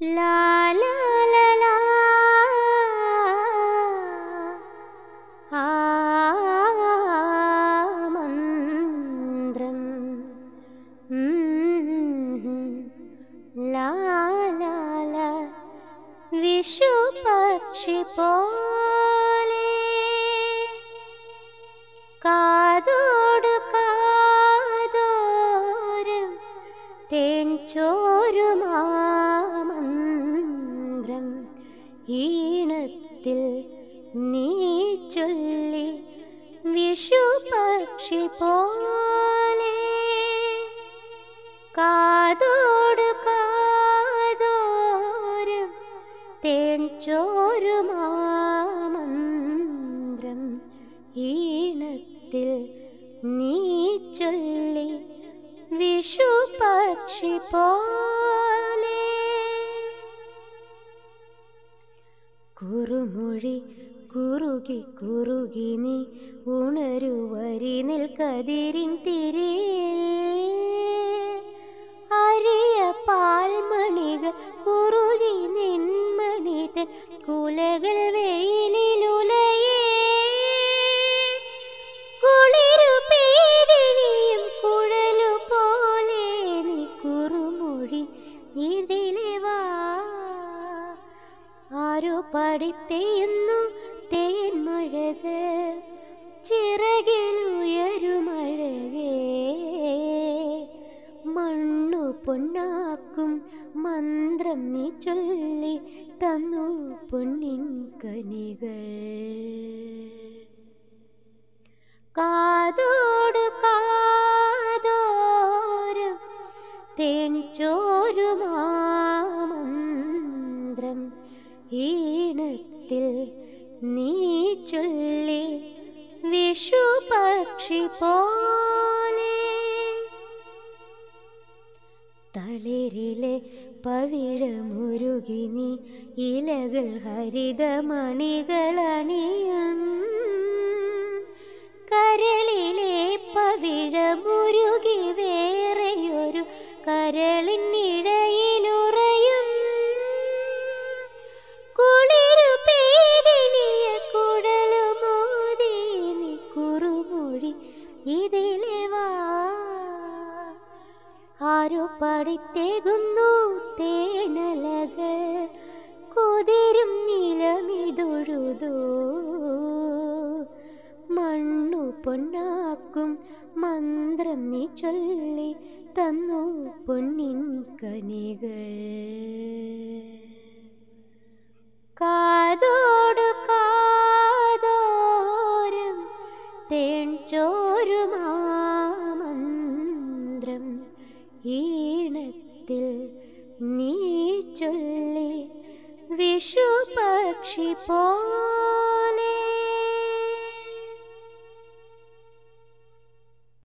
ലാ ലാ ലാ ലാ ആ മന്ത്രം ലാ ലാ ലാ വിഷുപക്ഷി പോലെ കാതോടു കാതോരം തേൻ ചോരുമാമന്ത്രം ഈണത്തിൽ നീ ചൊല്ലി വിഷുപക്ഷി പോലെ കാതോടു കാതോരം തേൻ ചോരുമാമന്ത്രം ഈണത്തിൽ നീ ചൊല്ലി വിഷുപക്ഷി പോലെ കുറുമൊഴി കുറുകി കുറുകി നീ ഉണരുവരി നിൽക്കതിരിൻ തിരിയിൽ അരിയ പാൽമണികൾ കുറുകി നിൻമണിതൻ കുലകൾ വെയിലുലയേ കുളിരു പേരിണിയും കുഴലു പോലെ നീ കുറുമൊഴി ഇതിലെ വാ ആരോ പഠിപ്പെയ്യുന്നു തേൻമഴകൾ ചിറകിലുയരുമഴകേ മണ്ണു പൊന്നാക്കും മന്ത്രം നീ ചൊല്ലി തന്നു പൊന്നിൻ കനികൾ കാതോടു കാതോരം തേൻ ചോരുമാമന്ത്രം ഈണത്തിൽ നീ ചൊല്ലി വിഷുപക്ഷി പോലെ തളിരിലെ പവിഴമുരുകി നീ ഇലകൾ ഹരിതമണികളണിയും കരളിലെ പവിഴമുരുകി വേറെയൊരു കരളിനിടയിലുറയും കുളിരു പേരിണിയ കുഴലുമോതി നീ കുറുമൊഴി ഇതിലെ വാ ആരോ പടിത്തേകുന്നു തേനലകൾ കുതിരും നിലമിതൊഴുതോ മണ്ണു പൊന്നാക്കും മന്ത്രം നീ ചൊല്ലി തന്നു പൊന്നിൻ കനികൾ കാതോടു കാതോരം തേൻ ചോരുമാമന്ത്രം ഈണത്തിൽ നീ ചൊല്ലി വിഷുപക്ഷി പോലെ